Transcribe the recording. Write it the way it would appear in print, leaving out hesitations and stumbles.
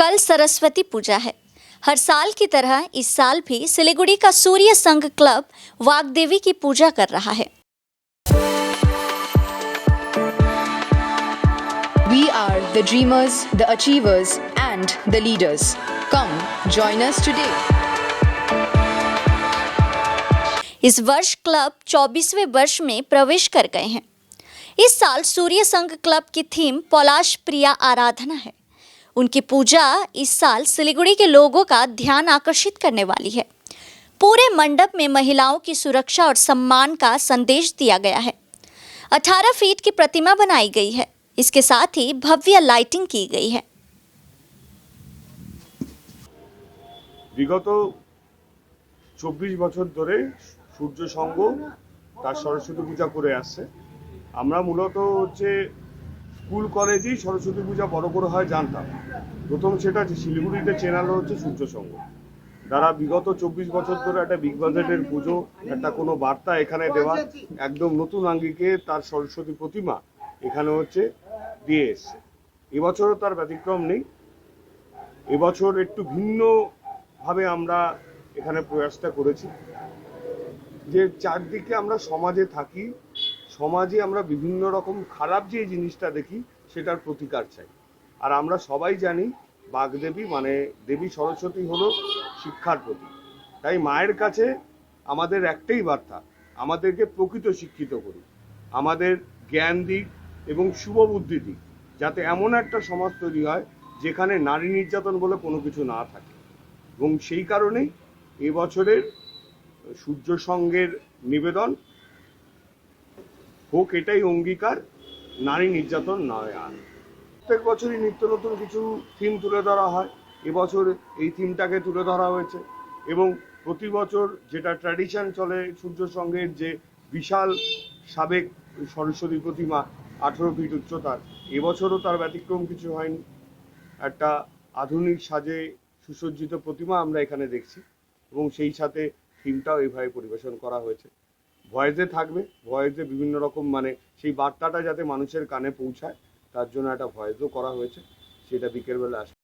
कल सरस्वती पूजा है। हर साल की तरह इस साल भी सिलीगुड़ी का सूर्य संघ क्लब वाग्देवी की पूजा कर रहा है। We are the dreamers, the achievers, and the leaders. Come, join us today. इस वर्ष क्लब 24वें वर्ष में प्रवेश कर गए हैं। इस साल सूर्य संघ क्लब की थीम पौलाश प्रिया आराधना है। उनकी पूजा इस साल सिलीगुड़ी के लोगों का ध्यान आकर्षित करने वाली है। पूरे मंडप में महिलाओं की सुरक्षा और सम्मान का संदेश दिया गया है। 18 फीट की प्रतिमा बनाई गई है। इसके साथ ही भव्य लाइटिंग की गई है। বিগত 24 বছর ধরে সূর্য সংঘ তার সরস্বতী পূজা করে আসছে। আমরা মূলত স্কুল কলেজেই সরস্বতী পূজা বড় করে হয় জানতাম। প্রথম সেটা শিলিগুড়িতে চেনালো সূর্য সংঘ, যারা বিগত 24 বছর ধরে একটা বিগ বাজেটের পুজো, একটা কোনো বার্তা এখানে দেওয়া, একদম নতুন আঙ্গিকে তার সরস্বতী প্রতিমা এখানে দিয়ে এসছে। এবছরও তার ব্যতিক্রম নেই। এবছর একটু ভিন্নভাবে আমরা এখানে প্রয়াসটা করেছি যে চারদিকে আমরা সমাজে থাকি, সমাজে আমরা বিভিন্ন রকম খারাপ যে জিনিসটা দেখি সেটার প্রতিকার চাই। আর আমরা সবাই জানি বাগদেবী মানে দেবী সরস্বতী হলো শিক্ষার প্রতীক। তাই মায়ের কাছে আমাদের একটাই বার্তা, আমাদেরকে প্রকৃত শিক্ষিত করুন, আমাদের জ্ঞান দিক এবং শুভ বুদ্ধি দিক, যাতে এমন একটা সমাজ তৈরি হয় যেখানে নারী নির্যাতন বলে কোনো কিছু না থাকে। এবং সেই কারণেই এবছরের সূর্য সংঘের নিবেদন হোক এটাই অঙ্গীকার, নারী নির্যাতন নয়। আর প্রত্যেক বছরই নিত্য নতুন কিছু থিম তুলে ধরা হয়। এবছর এই থিমটাকে তুলে ধরা হয়েছে এবং প্রতি বছর যেটা ট্র্যাডিশন চলে সূর্য সংঘের, যে বিশাল সাবেক সরস্বতী প্রতিমা 18 ফিট উচ্চতার, এবছরও তার ব্যতিক্রম কিছু হয়নি। একটা আধুনিক সাজে সুসজ্জিত প্রতিমা আমরা এখানে দেখছি এবং সেই সাথে থিমটাও এইভাবে পরিবেশন করা হয়েছে। ভয়েসে থাকবে, ভয়েসে বিভিন্ন রকম সেই বার্তাটা যাতে মানুষের কানে পৌঁছায় তার জন্য একটা ভয়েসও করা হয়েছে, সেটা বিকেলবেলা আসবে।